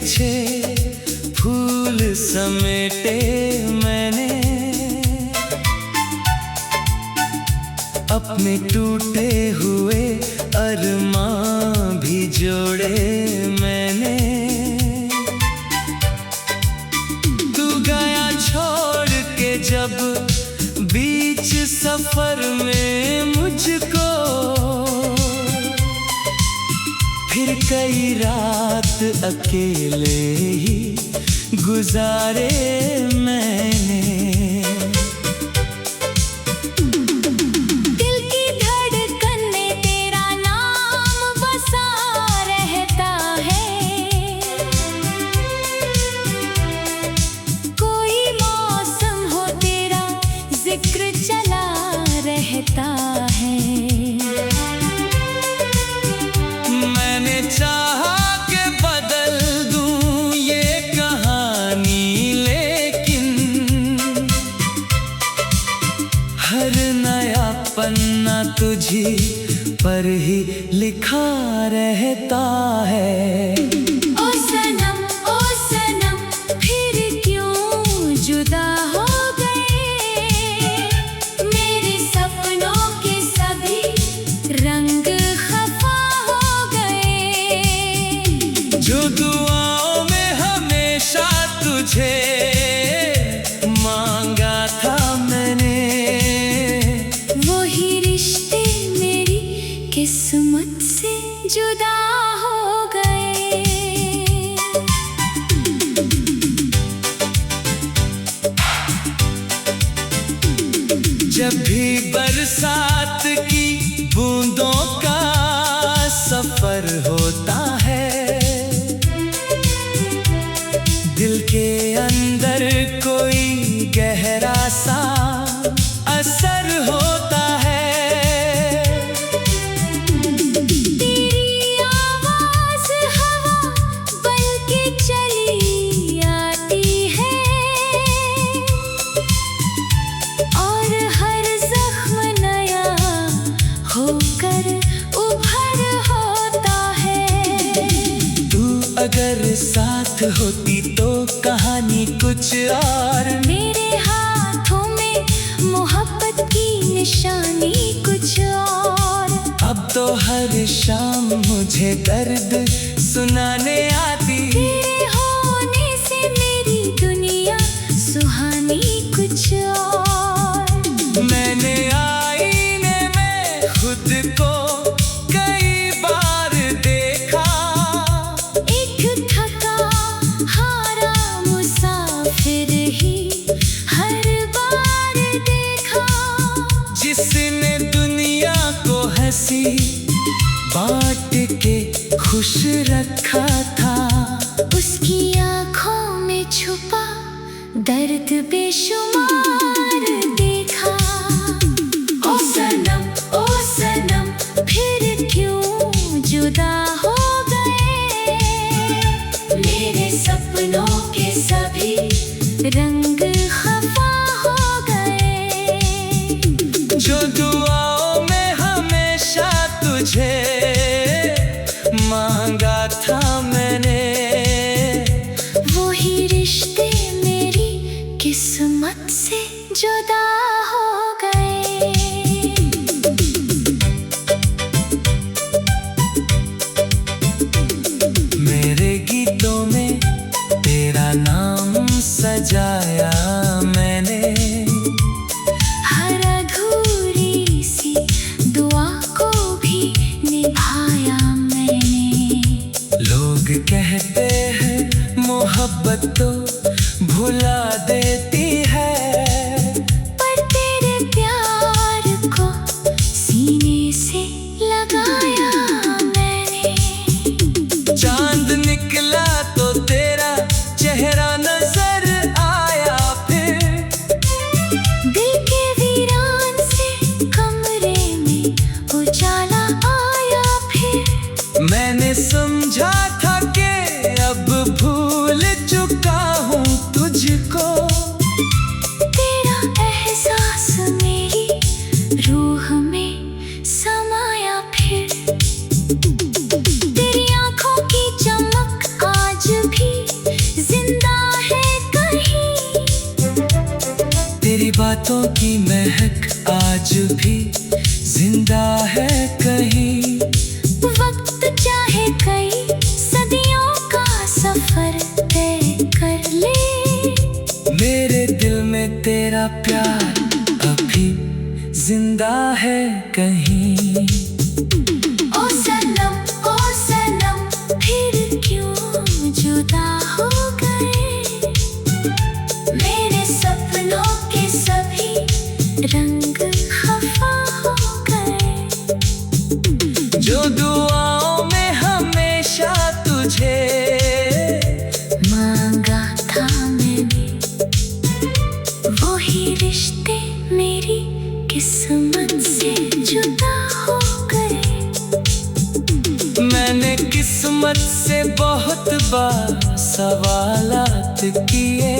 पीछे फूल समेटे मैंने, अपने टूटे हुए अरमां भी जोड़े मैंने। तू गया छोड़ के जब बीच सफर में मुझको, फिर कई रात अकेले ही गुजारे मैंने। दिल की धड़कन में तेरा नाम बसा रहता है, कोई मौसम हो तेरा जिक्र चला रहता है। मैंने चाहा कि बदल दूं ये कहानी, लेकिन हर नया पन्ना तुझी पर ही लिखा रहता है। ओ सनम फिर क्यों जुदा हो गए, मेरे सपनों के सभी रंग खफा हो गए। जो दुआओं में हमेशा तुझे मांगा था मैंने, वही रिश्ते मेरी किस्मत से जुदा हो गए। जब भी बरसात की बूंदों का सफर होता है, दिल के अंदर कोई गहरा सा असर होता है। तेरी आवाज हवा बन के चली आती है, और हर जख्म नया होकर उभर होता है। तू अगर साथ होती तो कहानी कुछ और, मेरे हाथों में मोहब्बत की निशानी कुछ और। अब तो हर शाम मुझे दर्द सुनाने आती, तेरे होने से मेरी दुनिया सुहानी कुछ और। मैंने आईने में खुद को कई बार देखा, एक थका हारा मुसाफिर ही हर बार देखा। जिसने दुनिया को हंसी बांट के खुश रखा था, उसकी आँखों में छुपा दर्द बेशुमार देखा। ओ सनम फिर क्यों जुदा हो गए, मेरे सपनों के सभी रंग खफा हो गए। जो दुआओं में हमेशा तुझे मांगा था मैंने, वही रिश्ते मेरी किस्मत से जुदा हो गए। मेरे गीतों में तेरा नाम सजाया मैंने, हर अधूरी सी दुआ को भी निभाया मैंने। लोग कहते हैं मोहब्बत तो भुला देती है, पर तेरे प्यार को सीने से लगाया मैंने। चांद निकला तो तेरा चेहरा नजर आया, फिर दिल के वीरान से कमरे में उजाला आया। फिर मैंने समझा था कि अब भूल चुका जो दुआओं में हमेशा तुझे मांगा था मैंने, वही रिश्ते मेरी किस्मत से जुदा हो गए। मैंने किस्मत से बहुत बार सवालात किए,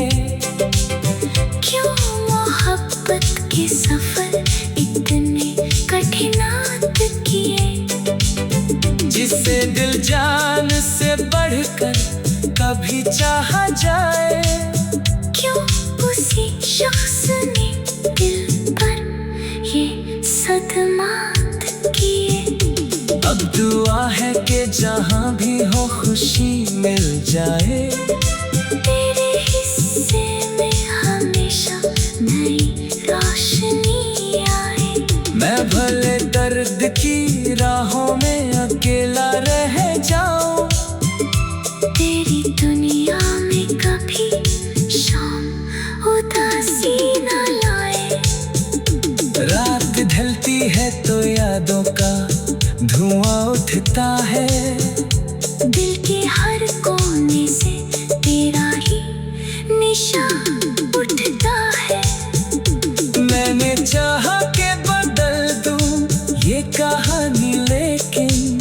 क्यों मोहब्बत के सफर इतने कठिनात किए। जिसे दिल जान से बढ़कर कभी चाहा जाए, क्यों उसी शख्स ने दिल पर ये सदमात किए। अब दुआ है कि जहाँ भी हो खुशी मिल जाए, तेरे हिस्से में हमेशा नई रोशनी आए। मैं भले दर्द की राहों में अकेला रह जाऊं, तेरी दुनिया में कभी शाम उदासी न लाए। रात ढलती है तो यादों का धुआं उठता है, दिल के हर कोने से तेरा ही निशान उठता है। मैंने चाहा के बदल दूं ये कहानी, लेकिन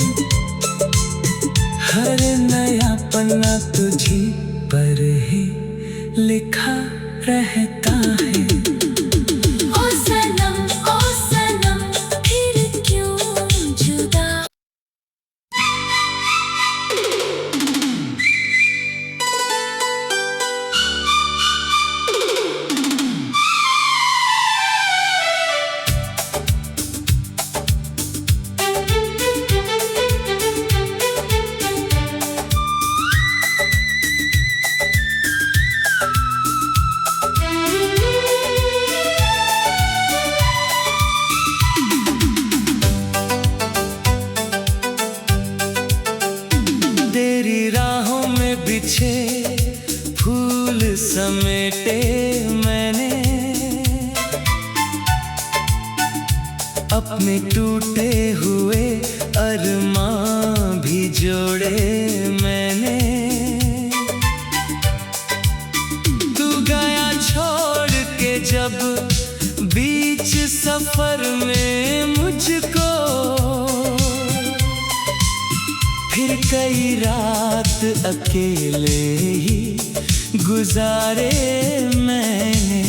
हर नया पन्ना तुझी पर ही लिखा रहता है। ओ सनम फिर क्यों जुदा। तेरी राहों में बिछे फूल समेटे मैंने, अपने टूटे हुए अरमां भी जोड़े मैंने। तू गया छोड़ के जब बीच सफर में मुझको, फिर कई रात अकेले ही गुजारे मैंने।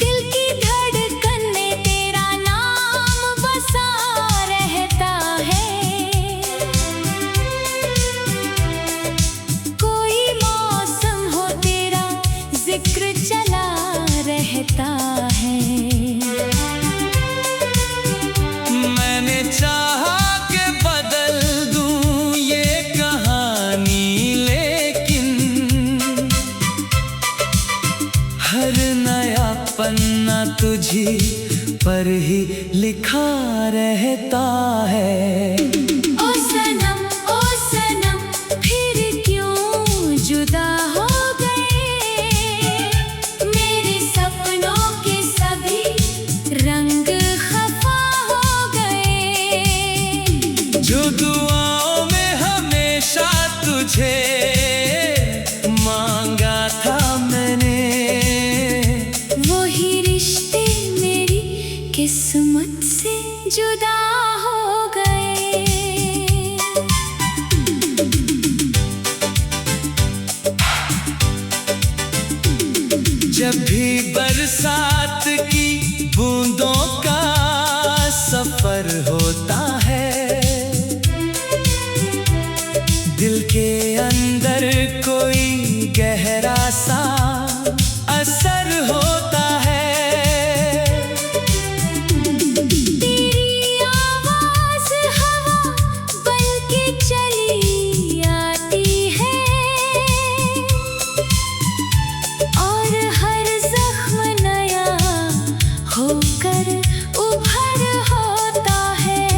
दिल की धड़कन में तेरा नाम बसा रहता है। कोई मौसम हो तेरा जिक्र चला रहता है। मैंने चाहा के बदल दूं ये कहानी, लेकिन हर नया पन्ना तुझी पर ही लिखा रहता है। ओ सनम फिर क्यों जुदा हो गए। मेरे सपनों के सभी रंग खफा हो गए। जो दुआओं में हमेशा तुझे मांगा था मैंने, वही रिश्ते मेरी किस्मत से जुदा हो गए। जब भी बरसात की बूंदों का सफर होता है, दिल के अंदर कोई गहरा सा असर होता है। तेरी आवाज हवा बन के चली आती है, और हर जख्म नया होकर उभर होता है।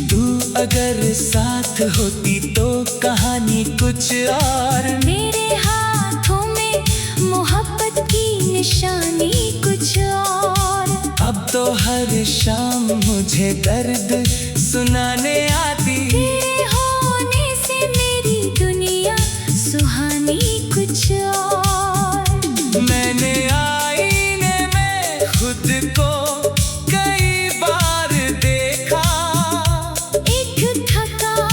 तू अगर साथ होती तो कहानी कुछ और, मेरे हाथों में मोहब्बत की निशानी कुछ और। अब तो हर हर शाम मुझे दर्द सुनाने आती। तेरे होने से मेरी दुनिया सुहानी कुछ और। मैंने आईने में खुद को कई बार देखा, एक थका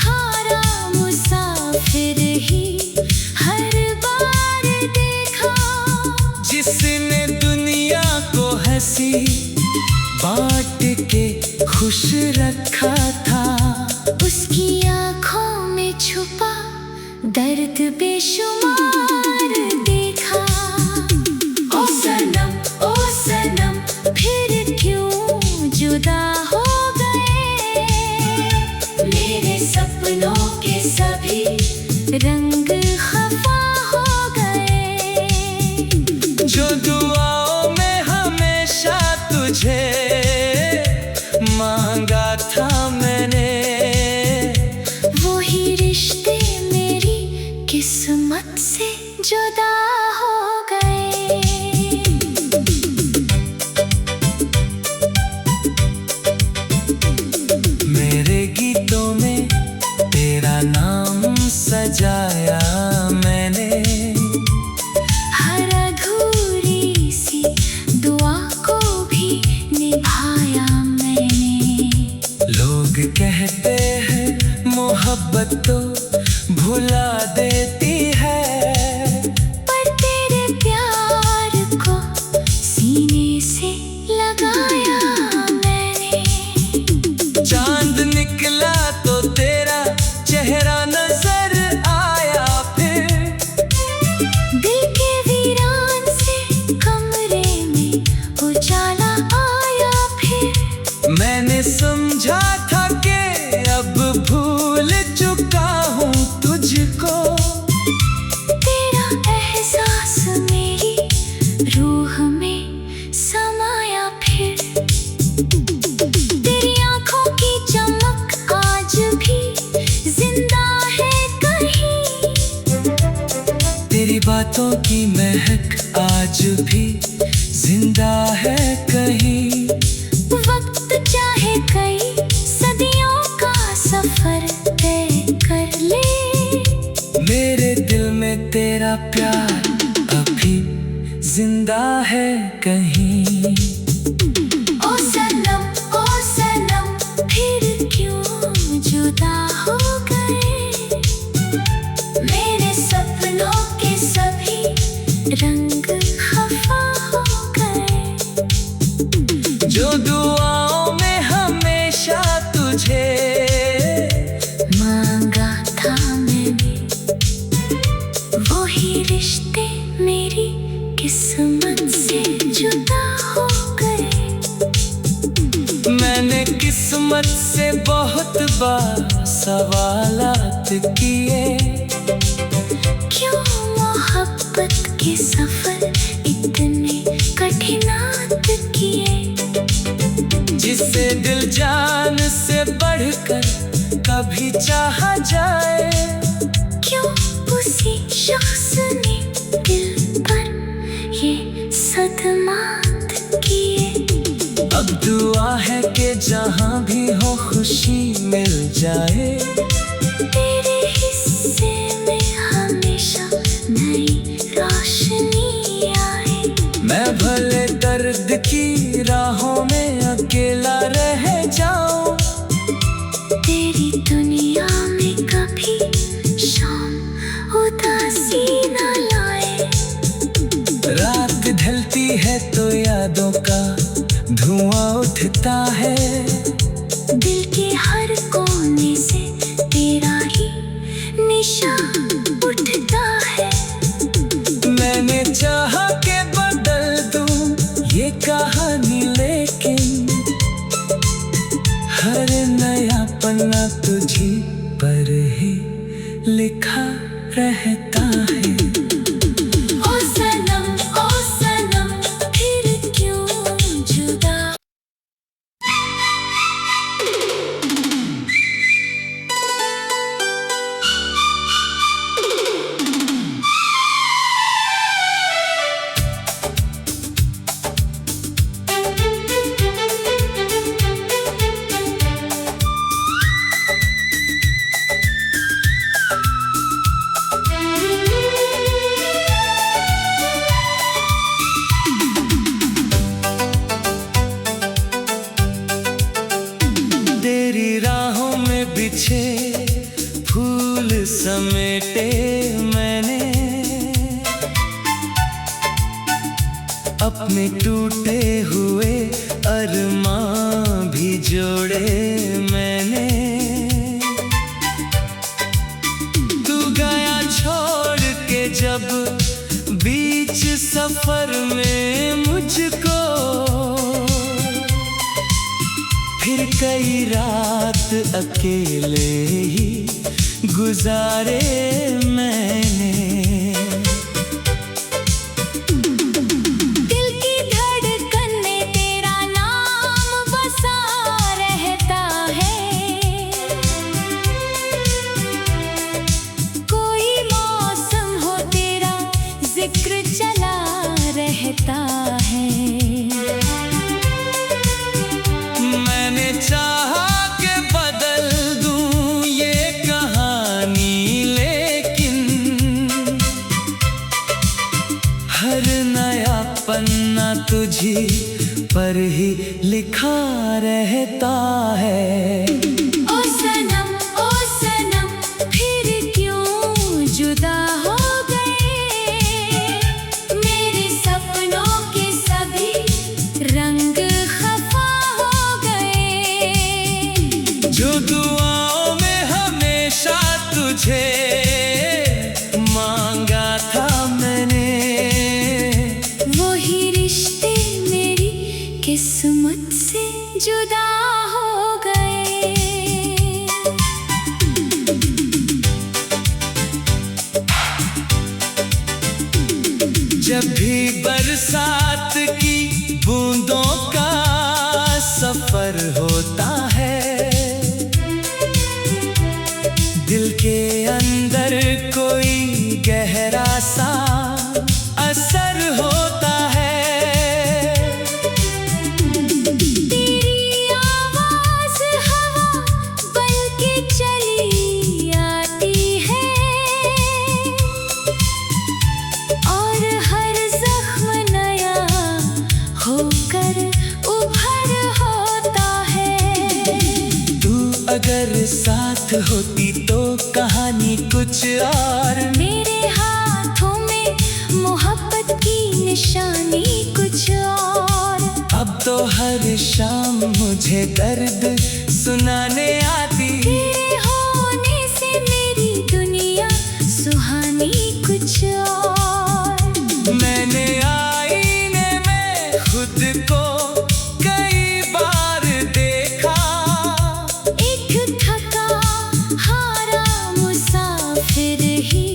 हारा मुसाफिर ही हर बार देखा। जिसने दुनिया को हंसी बांट के खुश रखा था, उसकी आँखों में छुपा दर्द बेशुमार देखा। ओ सनम फिर क्यों जुदा हो गए, मेरे सपनों के सभी रंग खफा हो गए। जो दुआओं में हमेशा तुझे मांगा था मैंने, वही रिश्ते मेरी किस्मत से जुदा हो गए। मेरे गीतों में तेरा नाम सजाया मैंने, हर अधूरी सी दुआ को भी निभाया मैंने। लोग कहते हैं मोहब्बत तो भुला देती है, पर तेरे प्यार को सीने से लगाया मैंने। चांद निकला तो तेरा चेहरा नजर आया, फिर दिल के वीरान से कमरे में उजाला आया। फिर मैंने समझा था कि अब भूल चुका हूँ तुझको, तेरा एहसास मेरी रूह में समाया। फिर तेरी आँखों की चमक आज भी जिंदा है कहीं, तेरी बातों की महक आज भी जिंदा है कहीं। वक्त चाहे कई सदियों का सफर तय कर ले, मेरे दिल में तेरा प्यार अभी जिंदा है कहीं। ओ सनम फिर क्यों जुदा हो गए, मेरे सपनों के सभी रंग खफा हो गए। जो दुआओं में हमेशा तुझे मांगा था मैंने, वही रिश्ते मेरी किस्मत से जुदा हो गए। मैंने किस्मत से बहुत बार सवालात किए, क्यों मोहब्बत के सफर इतने कठिनात किए। जिसे दिल जान से बढ़कर कभी चाहा जाए, क्यों उसी शख्स ने दिल पर ये सदमात किए। अब दुआ है कि जहाँ भी हो खुशी मिल जाए, तेरे हिस्से में हमेशा नई रोशनी आए। मैं भले दर्द की राहों में अकेला रह जाऊं, तेरी दुनिया में कभी शाम उदासी न लाए। रात ढलती है तो यादों का धुआं उठता है, दिल के हर कोने से तेरा ही निशान उठता है। मैंने चाहा के बदल दूं ये कहानी, लेकिन हर नया पन्ना तुझी पर ही लिखा रहता है। ओ सनम फिर क्यों जुदा। बिछे फूल समेटे मैंने, अपने टूटे हुए अरमां भी जोड़े मैंने। तू गया छोड़ के जब बीच सफर में मुझको, फिर कई रात अकेले ही गुजारे मैंने। दिल की धड़कन में तेरा नाम बसा रहता है, कोई मौसम हो तेरा जिक्र चला रहता है। मैंने चाहा कि बदल दूं ये कहानी, लेकिन हर नया पन्ना तुझी पर ही लिखा रहता है। ओ सनम फिर क्यों जुदा हो गए, मेरे सपनों के सभी रंग खफा हो गए। जो दुआओं में हमेशा तुझे मांगा था मैंने, वही रिश्ते मेरी किस्मत से जुदा हो गए। जब भी बरसात की बूंदों का सफर होता है, दिल के अंदर कोई गहरा सा असर होता है। तेरी आवाज हवा बन के चली आती है, और हर जख्म नया होकर उभर होता है। तू अगर साथ होती तो कहानी कुछ और, मेरे हाथों में मोहब्बत की निशानी कुछ और। अब तो हर शाम मुझे दर्द सुनाने आती, तेरे होने से मेरी दुनिया सुहानी कुछ और। मैंने आईने में खुद को कई बार देखा, एक थका हारा मुसाफिर ही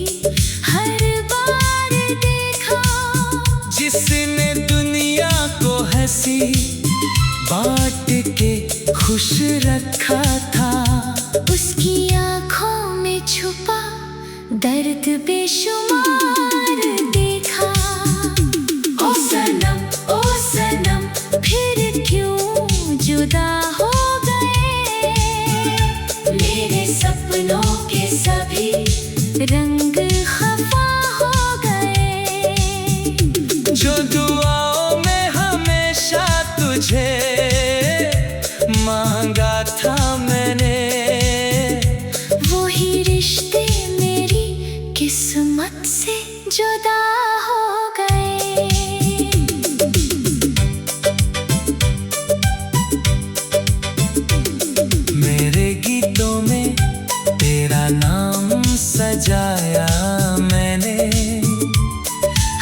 हर बार देखा, जिसने दुनिया को हंसी बांट के खुश रखा था। उसकी आँखों में छुपा दर्द बेशुमार देखा। ओ सनम फिर क्यों जुदा हो गए, मेरे सपनों के सभी रंग खफा हो गए। जो दुआओं में हमेशा तुझे मांगा था मैंने, वही रिश्ते मेरी किस्मत से जुदा हो गए। मेरे गीतों में तेरा नाम सजाया मैंने,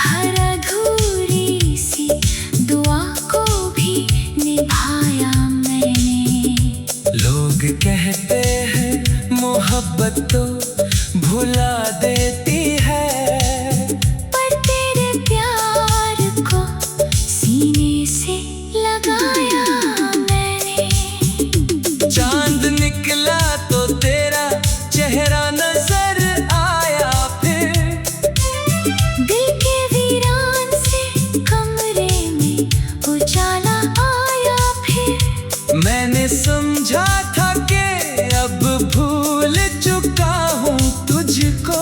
हर अधूरी सी दुआ को भी निभाया मैंने। लोग कहते हैं मोहब्बत तो भुला देती है, पर तेरे प्यार को सीने से लगाया मैंने। चांद निकला तो तेरा चेहरा नजर आया, फिर दिल के वीरान से कमरे में उजाला आया। फिर मैंने समझा था कि अब भूल चुका हूँ तुझको,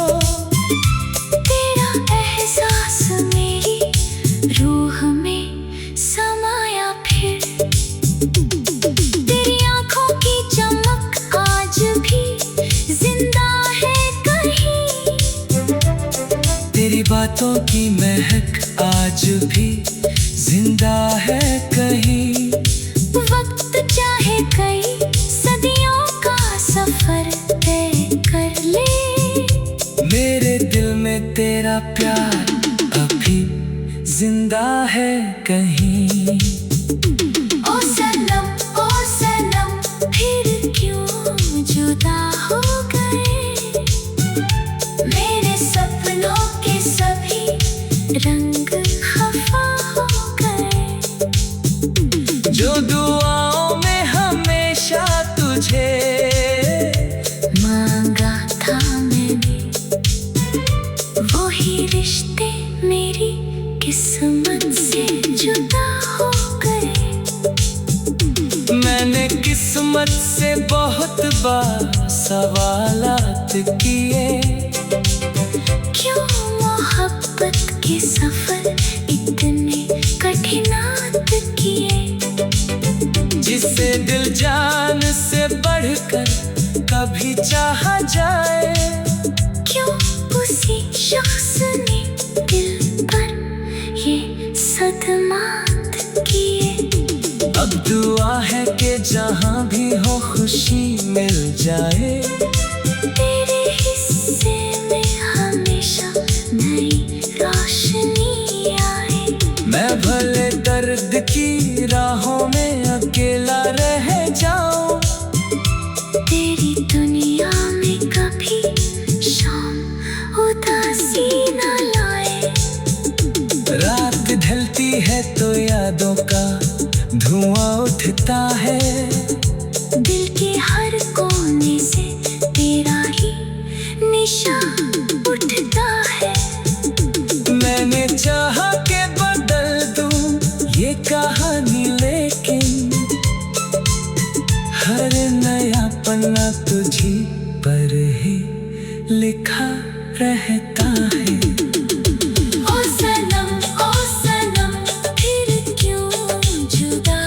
रातों की महक आज भी जिंदा है कहीं। वक्त चाहे कई सदियों का सफर तय कर ले, मेरे दिल में तेरा प्यार अभी जिंदा है कहीं। ओ सनम फिर क्यों जुदा हो गए, मेरे सपनों के सभी रंग खफा हो गए। जो दुआओं में हमेशा तुझे मांगा था मैंने, वही रिश्ते मेरी किस्मत से जुदा हो गए। मैंने किस्मत से बहुत बार सवालात किए, क्यों मोहब्बत के सफर इतने कठिनात किए। जिसे दिल जान से बढ़कर कभी चाहा जाए, क्यों उसी शख्स ने दिल पर ये सदमात किए। अब दुआ है कि जहाँ भी हो खुशी मिल जाए, तेरे हिस्से में हमेशा नई रोशनी आए। मैं भले दर्द की राहों में अकेला रह जाऊं, तेरी दुनिया में कभी शाम उदासी न लाए। रात ढलती है तो यादों का धुआं उठता है, दिल के हर कोने से तेरा ही निशान उठता है। मैंने चाहा के बदल दूं ये कहानी, लेकिन हर नया पन्ना तुझी पर ही लिखा रहता है। ओ सनम फिर क्यों जुदा।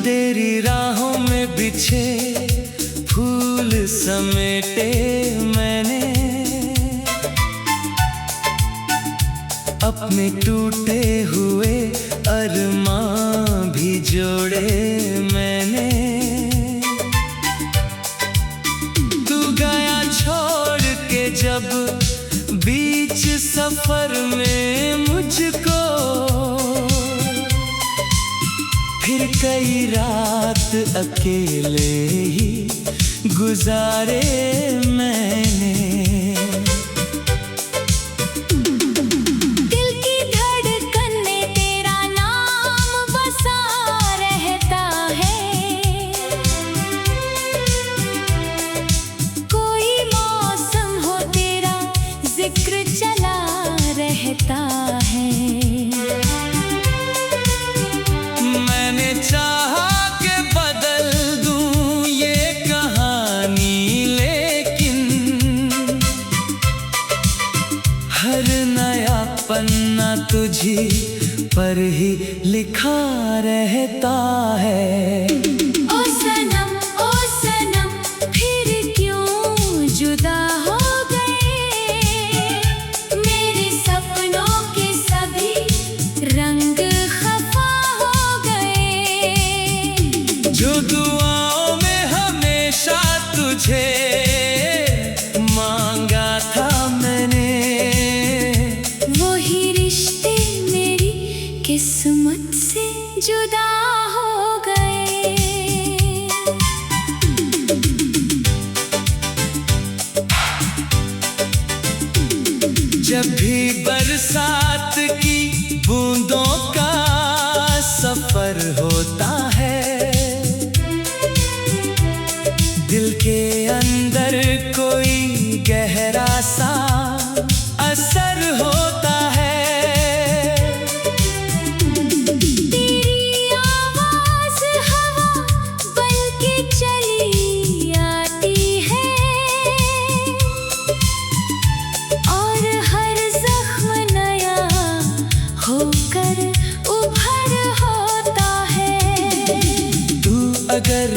तेरी राहों में बिछे फूल समेटे मैंने, अपने टूटे हुए अरमां भी जोड़े मैंने। तू गया छोड़ के जब बीच सफर में मुझको, फिर कई रात अकेले ही गुजारे मैंने। दिल की धड़कन में तेरा नाम बसा रहता है, कोई मौसम हो तेरा जिक्र चला रहता है। मैंने चाहा के बदल दूं ये कहानी, लेकिन हर नया पन्ना तुझी पर ही लिखा रहता है। ओ सनम फिर क्यों जुदा हो गए, मेरे सपनों के सभी रंग खफा हो गए। जो दुआओं में हमेशा तुझे मांगा था मैंने, वही रिश्ते मेरी किस्मत से जुदा हो गए। जब भी बरसात की बूंदों का सफर होता है, दिल के अंदर कोई गहरा सा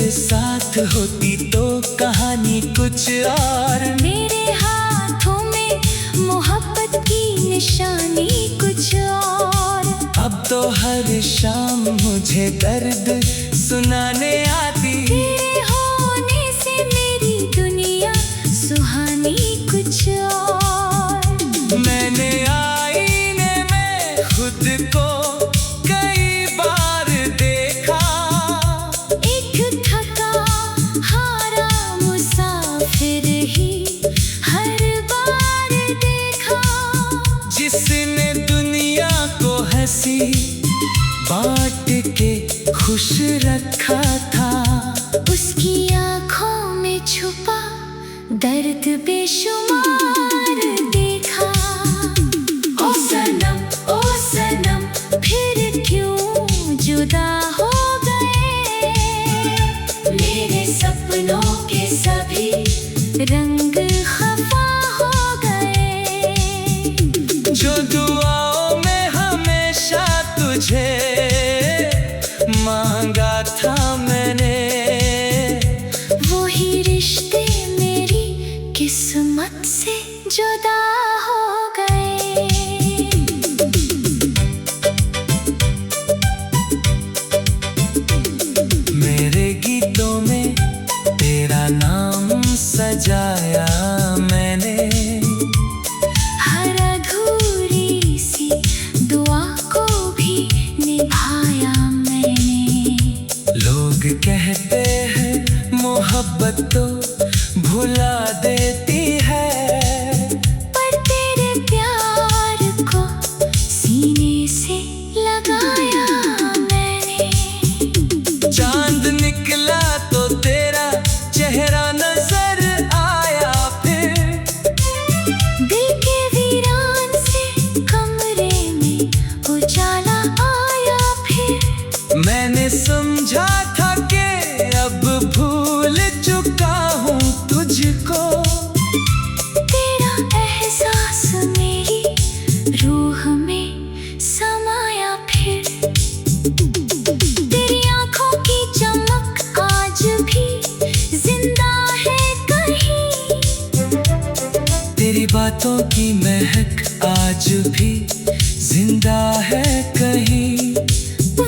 तेरे साथ होती तो कहानी कुछ और। मेरे हाथों में मोहब्बत की निशानी कुछ और। अब तो हर शाम मुझे दर्द सुनाने आती। तेरे होने से मेरी दुनिया सुहानी कुछ और। मैंने आईने में खुद को कई बार देखा। एक थका हारा मुसाफिर ही हर बार देखा। जिसने दुनिया को हंसी बांट के खुश रखा था। उसकी आँखों में छुपा दर्द बेशुमार देखा। ओ सनम फिर क्यों जुदा हो गए। मेरे सपनों के सभी रंग खफा हो गए। जो दुआओं में हमेशा तुझे मांगा था मैंने, वही रिश्ते मेरी किस्मत से जुदा हो गए। मेरे गीतों में तेरा नाम सजाया मैंने। हर अधूरी सी दुआ को भी निभाया मैंने। लोग कहते हैं मोहब्बत तो भुला देती है, पर तेरे प्यार को सीने से लगाया मैंने। चांद निकला तो तेरा चेहरा नजर आया। फिर दिल के वीरान से कमरे में उजाला आया। फिर मैंने समझा था कि अब भूल चुका हूँ तुझको। तेरा एहसास मेरी रूह में समाया। फिर तेरी आँखों की चमक आज भी जिंदा है कहीं। तेरी बातों की महक आज भी जिंदा है कहीं।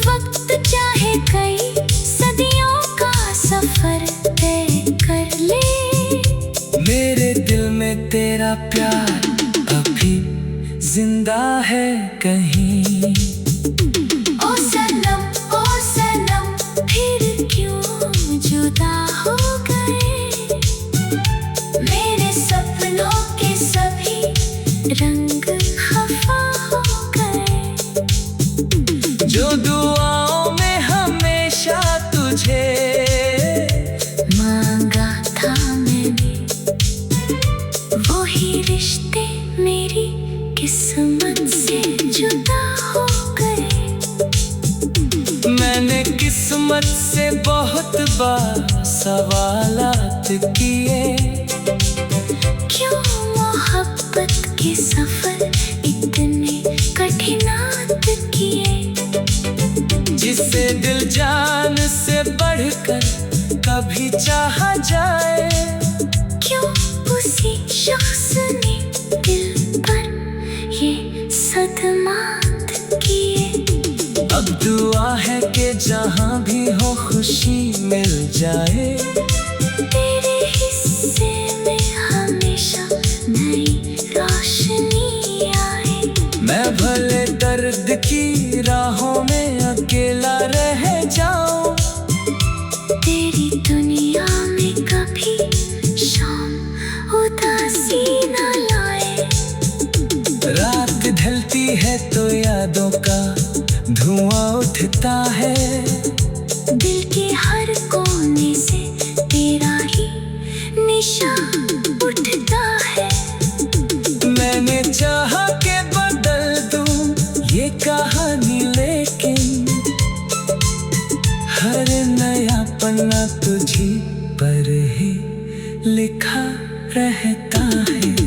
वक्त चाहे कई सदियों का सफर तय कर ले। मेरे दिल में तेरा प्यार अभी जिंदा है कहीं। ओ सनम फिर क्यों जुदा हो गए। मेरे सपनों के सभी रंग खफा हो गए। जो दुआओं में हमेशा तुझे मांगा था मैंने, वही रिश्ते मेरी किस्मत से जुदा हो गए। मैंने किस्मत से बहुत बार सवालात किए। क्यों मोहब्बत के सफर इतने कठिनात किए। जिसे दिल जान से बढ़कर कभी चाहा जाए। क्यों उसी शख्स ने दिल पर ये सदमात किए। अब दुआ है कि जहाँ भी हो खुशी मिल जाए। तेरे हिस्से में हमेशा नई रोशनी आए। मैं भले दर्द की राहों में अकेला रह जाऊं। तेरी दुनिया में कभी शाम उदासी न लाए। रात ढलती है तो यादों का धुआं उठता है। दिल के हर कोने से तेरा ही निशान उठता है। मैंने चाहा के बदल दूं ये कहानी, लेकिन हर नया पन्ना तुझी पर ही लिखा रहता है।